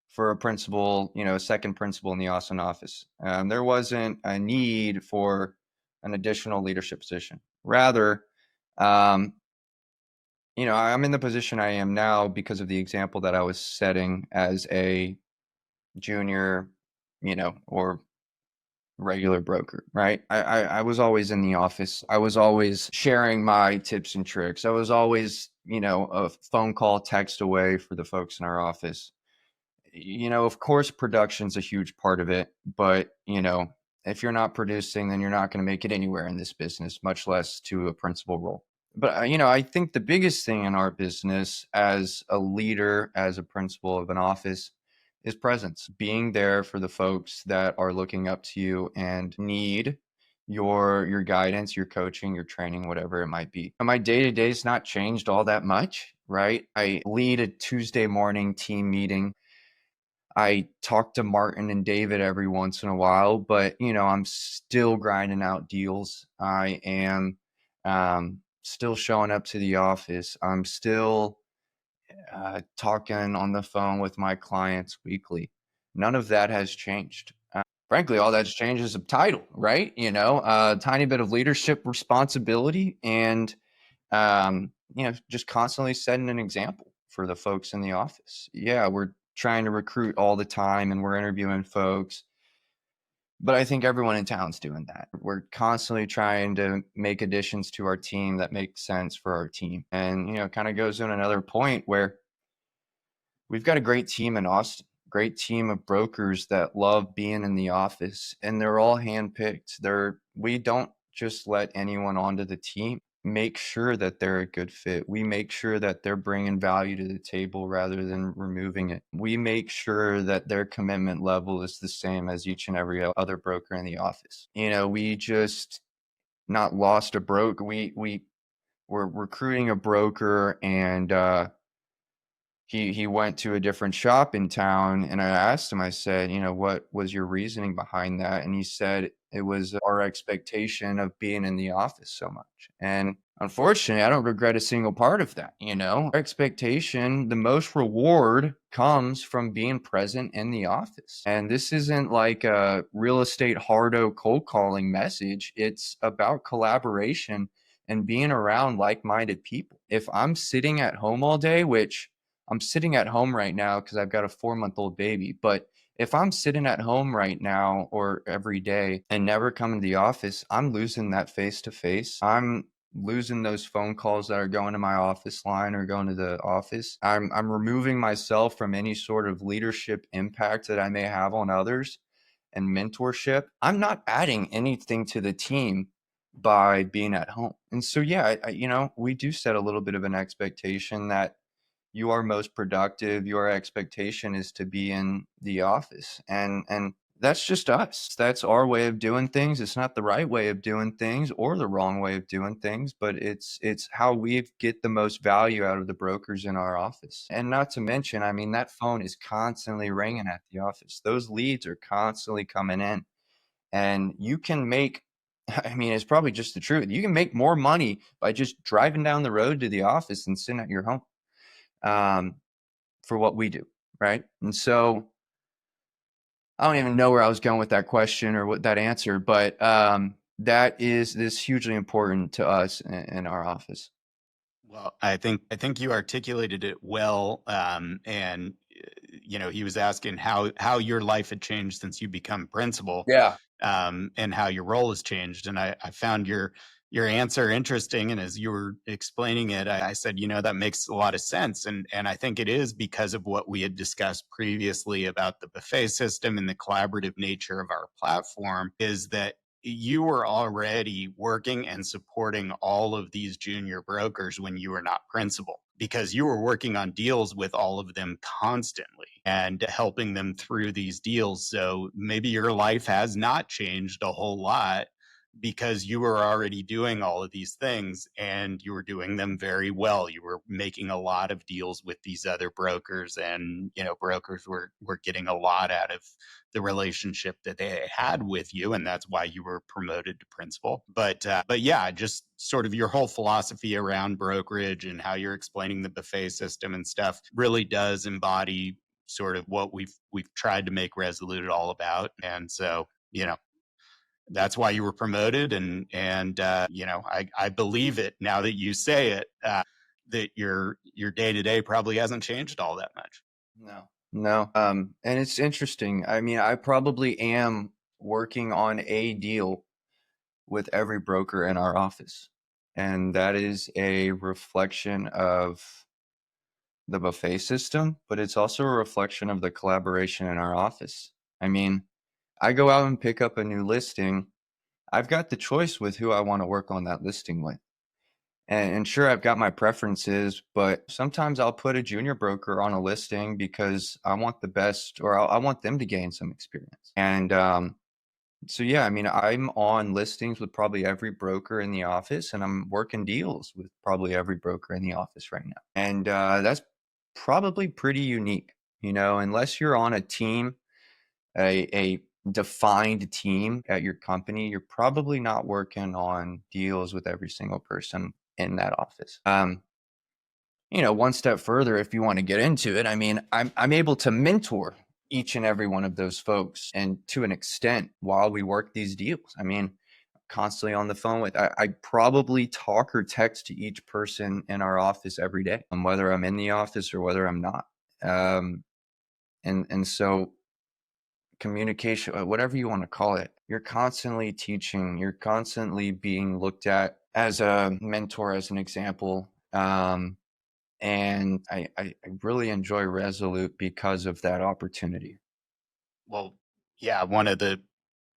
for a principal, a second principal in the Austin office. There wasn't a need for an additional leadership position. Rather, I'm in the position I am now because of the example that I was setting as a junior, or regular broker, right? I was always in the office. I was always sharing my tips and tricks. I was always, a phone call, text away for the folks in our office. Of course, production's a huge part of it, but, if you're not producing, then you're not going to make it anywhere in this business, much less to a principal role. But, I think the biggest thing in our business as a leader, as a principal of an office, is presence, being there for the folks that are looking up to you and need your guidance, your coaching, your training, whatever it might be. My day-to-day is not changed all that much, right? I lead a Tuesday morning team meeting. I talk to Martin and David every once in a while, but I'm still grinding out deals. I am still showing up to the office. I'm still talking on the phone with my clients weekly. None of that has changed. Frankly, all that's changed is a title, right? A tiny bit of leadership responsibility, and just constantly setting an example for the folks in the office. Yeah, we're trying to recruit all the time and we're interviewing folks, but I think everyone in town's doing that. We're constantly trying to make additions to our team that make sense for our team. And, kind of goes in another point where we've got a great team in Austin, great team of brokers that love being in the office, and they're all handpicked. We don't just let anyone onto the team. make sure that they're a good fit. We make sure that they're bringing value to the table rather than removing it. We make sure that their commitment level is the same as each and every other broker in the office. We just not lost a broker. We're recruiting a broker, and he went to a different shop in town, and I asked him, I said, what was your reasoning behind that? And he said it was our expectation of being in the office so much. And unfortunately, I don't regret a single part of that. Our expectation, the most reward comes from being present in the office. And this isn't like a real estate hardo cold calling message. It's about collaboration and being around like-minded people. If I'm sitting at home all day, which I'm sitting at home right now because I've got a 4-month-old baby. But if I'm sitting at home right now or every day and never coming to the office, I'm losing that face-to-face. I'm losing those phone calls that are going to my office line or going to the office. I'm removing myself from any sort of leadership impact that I may have on others and mentorship. I'm not adding anything to the team by being at home. And so, yeah, we do set a little bit of an expectation that you are most productive. Your expectation is to be in the office. And that's just us. That's our way of doing things. It's not the right way of doing things or the wrong way of doing things, but it's how we get the most value out of the brokers in our office. And not to mention, that phone is constantly ringing at the office. Those leads are constantly coming in. And you can make, it's probably just the truth. You can make more money by just driving down the road to the office than sitting at your home. For what we do, right? And so I don't even know where I was going with that question or what that answer, but that is hugely important to us in our office. Well, I think you articulated it well, and he was asking how your life had changed since you become principal, Yeah. and how your role has changed. And I found your answer interesting. And as you were explaining it, I said, that makes a lot of sense. And I think it is because of what we had discussed previously about the buffet system and the collaborative nature of our platform, is that you were already working and supporting all of these junior brokers when you were not principal, because you were working on deals with all of them constantly and helping them through these deals. So maybe your life has not changed a whole lot because you were already doing all of these things and you were doing them very well. You were making a lot of deals with these other brokers, and brokers were getting a lot out of the relationship that they had with you, and that's why you were promoted to principal. But yeah, just sort of your whole philosophy around brokerage and how you're explaining the buffet system and stuff really does embody sort of what we've tried to make Resolute all about. And so, that's why you were promoted. And I believe it now that you say it, that your day-to-day probably hasn't changed all that much. No. And it's interesting. I probably am working on a deal with every broker in our office. And that is a reflection of the buffet system, but it's also a reflection of the collaboration in our office. I go out and pick up a new listing. I've got the choice with who I want to work on that listing with. And sure, I've got my preferences, but sometimes I'll put a junior broker on a listing because I want the best, or I want them to gain some experience. And so, yeah, I'm on listings with probably every broker in the office, and I'm working deals with probably every broker in the office right now. And that's probably pretty unique, unless you're on a team, a defined team at your company, you're probably not working on deals with every single person in that office. One step further, if you want to get into it, I'm able to mentor each and every one of those folks, and to an extent, while we work these deals. Constantly on the phone with, I probably talk or text to each person in our office every day, whether I'm in the office or whether I'm not. And so communication, whatever you want to call it, you're constantly teaching, you're constantly being looked at as a mentor, as an example. And I really enjoy Resolute because of that opportunity. Well, yeah, one of the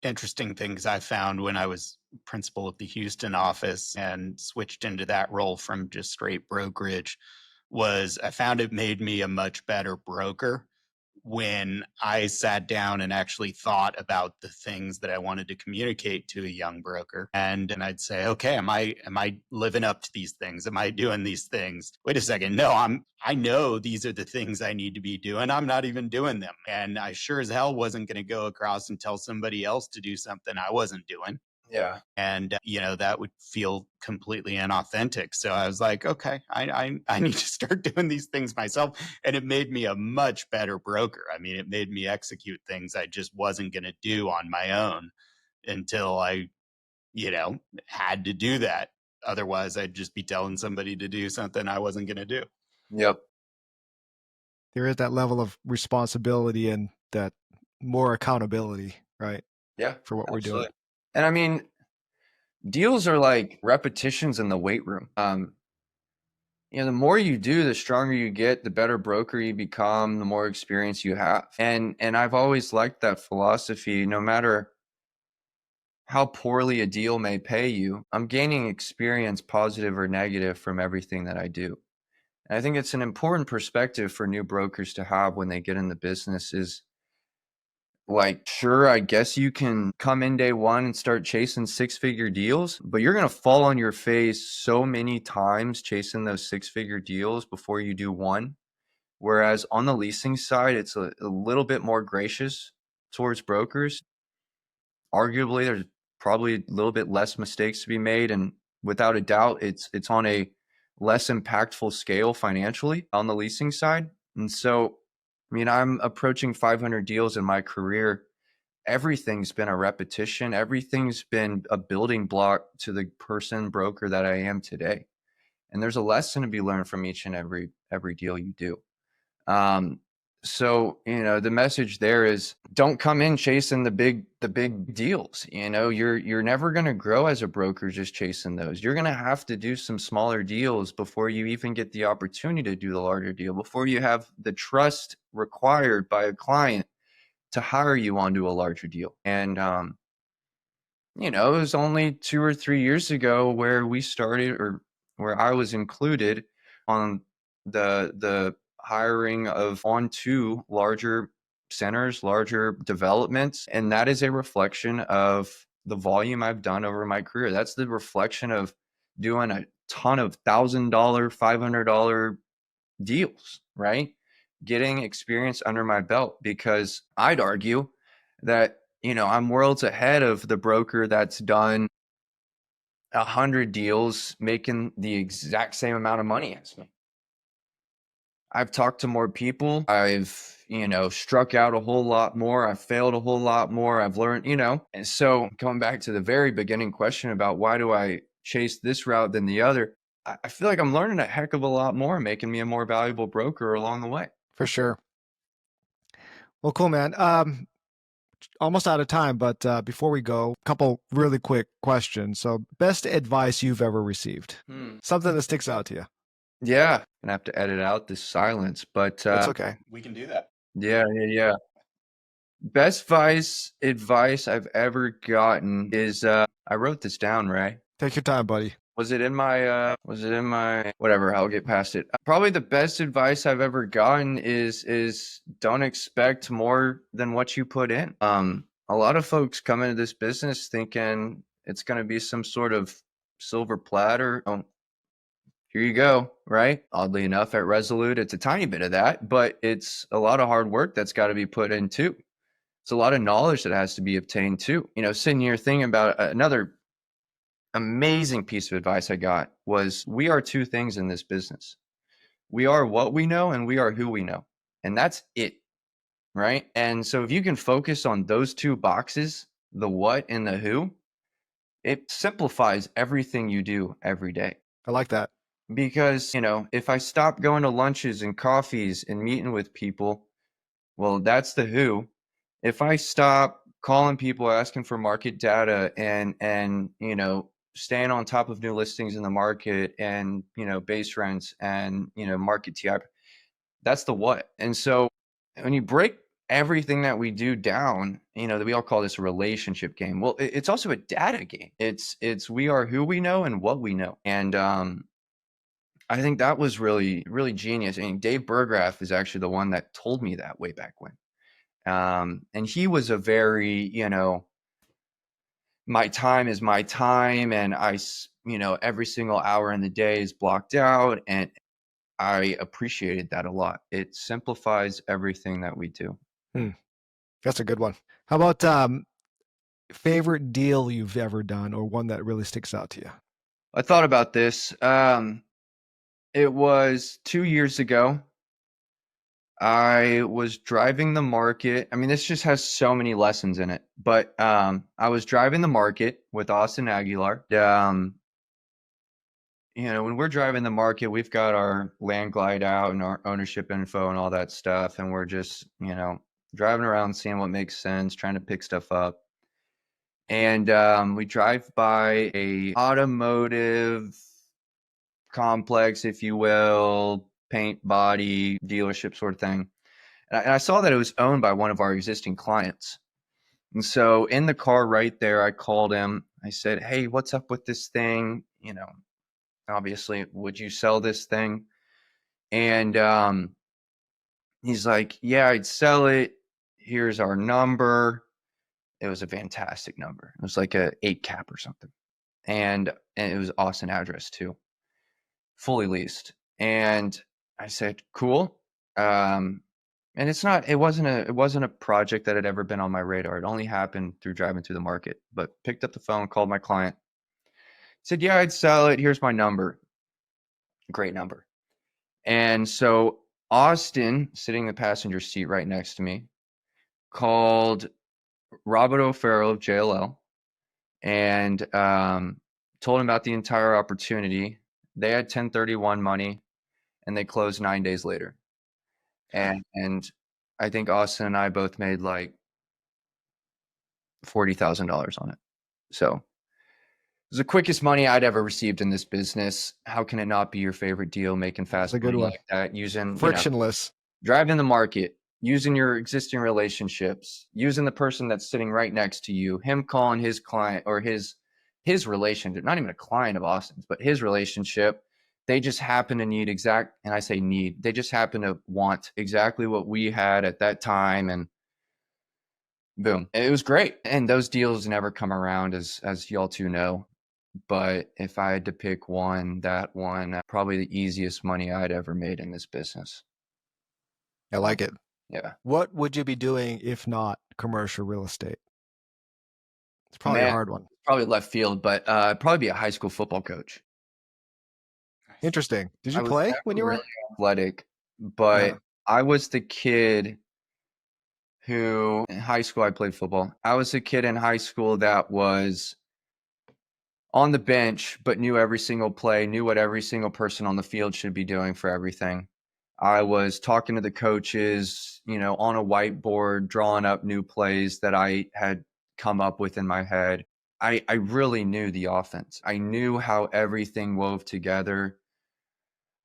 interesting things I found when I was principal of the Houston office and switched into that role from just straight brokerage was I found it made me a much better broker when I sat down and actually thought about the things that I wanted to communicate to a young broker. And I'd say, okay, am I living up to these things? Am I doing these things? Wait a second. No, I know these are the things I need to be doing. I'm not even doing them. And I sure as hell wasn't going to go across and tell somebody else to do something I wasn't doing. Yeah. And, that would feel completely inauthentic. So I was like, okay, I need to start doing these things myself. And it made me a much better broker. I mean, it made me execute things I just wasn't going to do on my own until I, had to do that. Otherwise, I'd just be telling somebody to do something I wasn't going to do. Yep. There is that level of responsibility and that more accountability, right? Yeah. For what we're doing. And I mean, deals are like repetitions in the weight room. The more you do, the stronger you get, the better broker you become, the more experience you have. And I've always liked that philosophy. No matter how poorly a deal may pay you, I'm gaining experience, positive or negative, from everything that I do. And I think it's an important perspective for new brokers to have when they get in the business is, like, sure, I guess you can come in day one and start chasing 6-figure deals, but you're going to fall on your face so many times chasing those 6-figure deals before you do one. Whereas on the leasing side, it's a little bit more gracious towards brokers. Arguably, there's probably a little bit less mistakes to be made. And without a doubt, it's on a less impactful scale financially on the leasing side. And so, I mean, I'm approaching 500 deals in my career. Everything's been a repetition. Everything's been a building block to the broker that I am today. And there's a lesson to be learned from each and every deal you do. So, the message there is don't come in chasing the big deals. You're never going to grow as a broker just chasing those. You're going to have to do some smaller deals before you even get the opportunity to do the larger deal, before you have the trust required by a client to hire you onto a larger deal. And, it was only 2 or 3 years ago where we started, or where I was included on the hiring of onto larger centers, larger developments. And that is a reflection of the volume I've done over my career. That's the reflection of doing a ton of $1,000, $500 deals, right? Getting experience under my belt, because I'd argue that, I'm worlds ahead of the broker that's done 100 deals making the exact same amount of money as me. I've talked to more people. I've, struck out a whole lot more. I've failed a whole lot more. I've learned, and so going back to the very beginning question about why do I chase this route than the other, I feel like I'm learning a heck of a lot more, making me a more valuable broker along the way. For sure. Well, cool, man. Almost out of time, but before we go, a couple really quick questions. So, best advice you've ever received? Something that sticks out to you. Yeah, gonna have to edit out this silence, but That's okay. We can do that. Yeah. Best advice I've ever gotten is I wrote this down, Ray. Take your time, buddy. Was it in my whatever, I'll get past it. Probably the best advice I've ever gotten is don't expect more than what you put in. A lot of folks come into this business thinking it's going to be some sort of silver platter. Oh, here you go, right? Oddly enough, at Resolute, it's a tiny bit of that, but it's a lot of hard work that's got to be put in too. It's a lot of knowledge that has to be obtained too. Sitting here thinking about another amazing piece of advice I got was, we are two things in this business. We are what we know and we are who we know. And that's it, right? And so if you can focus on those two boxes, the what and the who, it simplifies everything you do every day. I like that. Because, if I stop going to lunches and coffees and meeting with people, well, that's the who. If I stop calling people, asking for market data and staying on top of new listings in the market and, base rents and, market TI, that's the what. And so when you break everything that we do down, we all call this a relationship game. Well, it's also a data game. It's we are who we know and what we know. And I think that was really, really genius. And Dave Burgraff is actually the one that told me that way back when. And he was a very, my time is my time, and every single hour in the day is blocked out, and I appreciated that a lot. It simplifies everything that we do. That's a good one. How about favorite deal you've ever done, or one that really sticks out to you? I thought about this. It was 2 years ago. I was driving the market. I mean, this just has so many lessons in it. But I was driving the market with Austin Aguilar. When we're driving the market, we've got our land glide out and our ownership info and all that stuff. And we're just, driving around, seeing what makes sense, trying to pick stuff up. And we drive by a automotive complex, if you will, paint body dealership sort of thing. And I saw that it was owned by one of our existing clients. And so in the car right there, I called him. I said, "Hey, what's up with this thing? Obviously, would you sell this thing?" And he's like, "Yeah, I'd sell it. Here's our number." It was a fantastic number. It was like a 8 cap or something. And it was Austin address too, fully leased. And I said, "Cool." And it wasn't a project that had ever been on my radar. It only happened through driving through the market. But picked up the phone, called my client, said, "Yeah, I'd sell it. Here's my number." Great number. And so Austin, sitting in the passenger seat right next to me, called Robert O'Farrell of JLL and told him about the entire opportunity. They had 1031 money, and they closed 9 days later. And I think Austin and I both made like $40,000 on it. So it was the quickest money I'd ever received in this business. How can it not be your favorite deal, making fast That's a good money one. like that, using Frictionless. driving the market, using your existing relationships, using the person that's sitting right next to you, him calling his client or his relationship, not even a client of Austin's, but his relationship. They just happen to need and I say need, they just happen to want exactly what we had at that time. And boom, it was great. And those deals never come around, as y'all two know. But if I had to pick one, that one, probably the easiest money I'd ever made in this business. I like it. Yeah. What would you be doing if not commercial real estate? It's probably a hard one. Probably left field, but probably be a high school football coach. Interesting. Did you play when you were really athletic? But I was the kid who, in high school, I played football. I was the kid in high school that was on the bench, but knew every single play, knew what every single person on the field should be doing for everything. I was talking to the coaches, on a whiteboard, drawing up new plays that I had come up with in my head. I really knew the offense. I knew how everything wove together.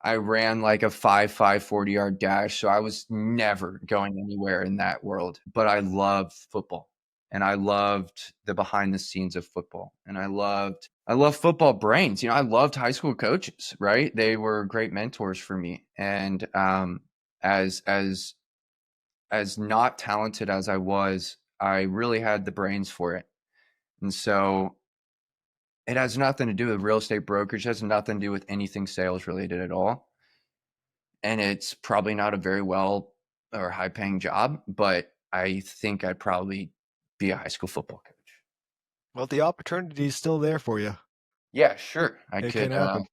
I ran like a 5.5 40-yard dash, so I was never going anywhere in that world. But I loved football, and I loved the behind the scenes of football, and I loved football brains. I loved high school coaches, right? They were great mentors for me. And as not talented as I was, I really had the brains for it. And so it has nothing to do with real estate brokerage. It has nothing to do with anything sales related at all. And it's probably not a very well or high paying job, but I think I'd probably be a high school football coach. Well, the opportunity is still there for you. Yeah, sure. I It could can happen.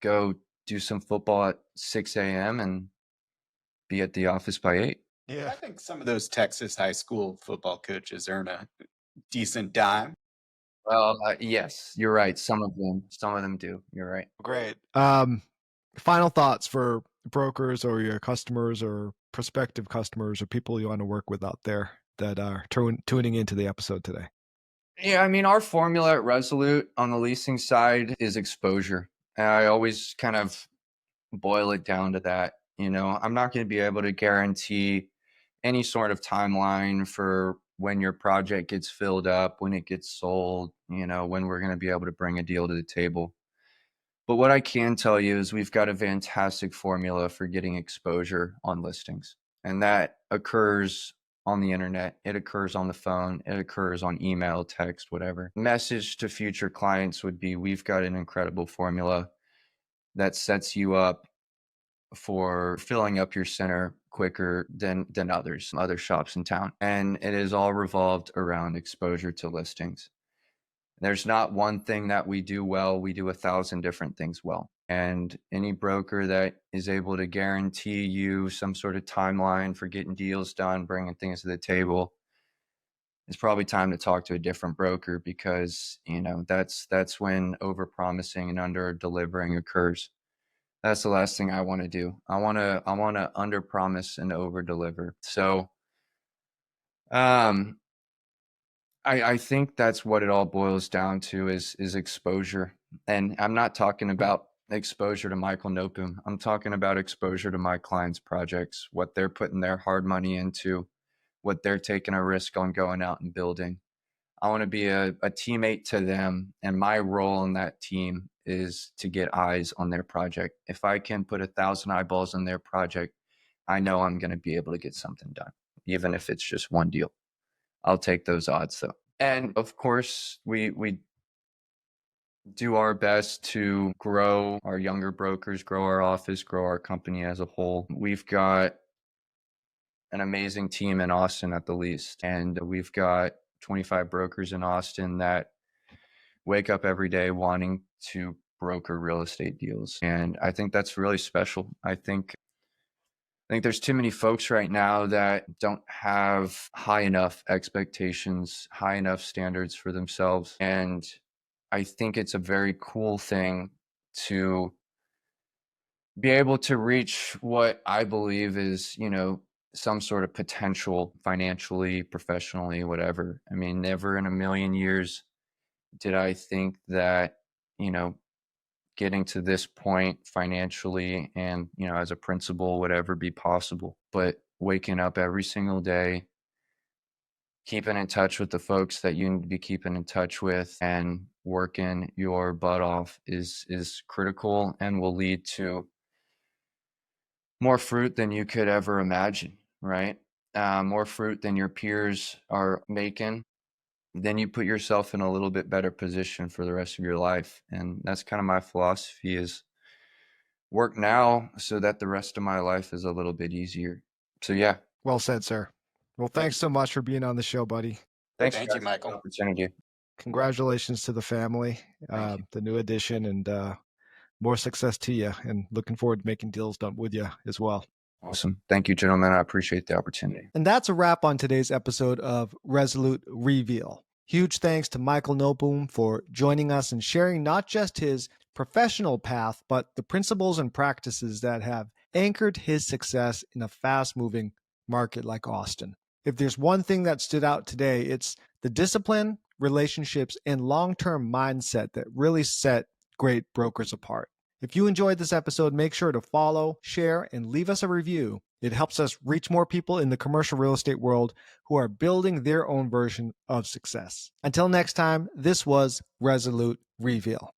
go do some football at 6 a.m. and be at the office by 8. Yeah, I think some of those Texas high school football coaches earn a decent dime. Well, yes, you're right. Some of them do. You're right. Great. Final thoughts for brokers or your customers or prospective customers or people you want to work with out there that are tuning into the episode today. Yeah, I mean, our formula at Resolute on the leasing side is exposure. I always kind of boil it down to that. I'm not going to be able to guarantee any sort of timeline for when your project gets filled up, when it gets sold, when we're going to be able to bring a deal to the table. But what I can tell you is we've got a fantastic formula for getting exposure on listings. And that occurs on the internet. It occurs on the phone. It occurs on email, text, whatever. Message to future clients would be, we've got an incredible formula that sets you up for filling up your center quicker than others, other shops in town. And it is all revolved around exposure to listings. There's not one thing that we do well. We do 1,000 different things well. And any broker that is able to guarantee you some sort of timeline for getting deals done, bringing things to the table, it's probably time to talk to a different broker, because, that's when overpromising and under delivering occurs. That's the last thing I want to do. I want to under promise and over deliver. So, I think that's what it all boils down to is exposure. And I'm not talking about exposure to Michael Nopum. I'm talking about exposure to my clients' projects, what they're putting their hard money into, what they're taking a risk on going out and building. I want to be a teammate to them. And my role in that team is to get eyes on their project. If I can put 1,000 eyeballs on their project, I know I'm going to be able to get something done, even if it's just one deal. I'll take those odds though. And of course, we do our best to grow our younger brokers, grow our office, grow our company as a whole. We've got an amazing team in Austin at the least. And we've got 25 brokers in Austin that wake up every day wanting to broker real estate deals. And I think that's really special. I think there's too many folks right now that don't have high enough expectations, high enough standards for themselves. And I think it's a very cool thing to be able to reach what I believe is, some sort of potential financially, professionally, whatever. I mean, never in a million years did I think that, getting to this point financially and, as a principal would ever be possible. But waking up every single day, keeping in touch with the folks that you need to be keeping in touch with, and working your butt off is critical and will lead to more fruit than you could ever imagine, right? More fruit than your peers are making. Then you put yourself in a little bit better position for the rest of your life. And that's kind of my philosophy, is work now so that the rest of my life is a little bit easier. So yeah. Well said, sir. Well, thanks so much for being on the show, buddy. Thank you, Michael. For the opportunity. Congratulations to the family, the new addition, and more success to you. And looking forward to making deals done with you as well. Awesome. Thank you, gentlemen. I appreciate the opportunity. And that's a wrap on today's episode of Resolute Reveal. Huge thanks to Michael Nopum for joining us and sharing not just his professional path, but the principles and practices that have anchored his success in a fast-moving market like Austin. If there's one thing that stood out today, it's the discipline, relationships, and long-term mindset that really set great brokers apart. If you enjoyed this episode, make sure to follow, share, and leave us a review. It helps us reach more people in the commercial real estate world who are building their own version of success. Until next time, this was Resolute Reveal.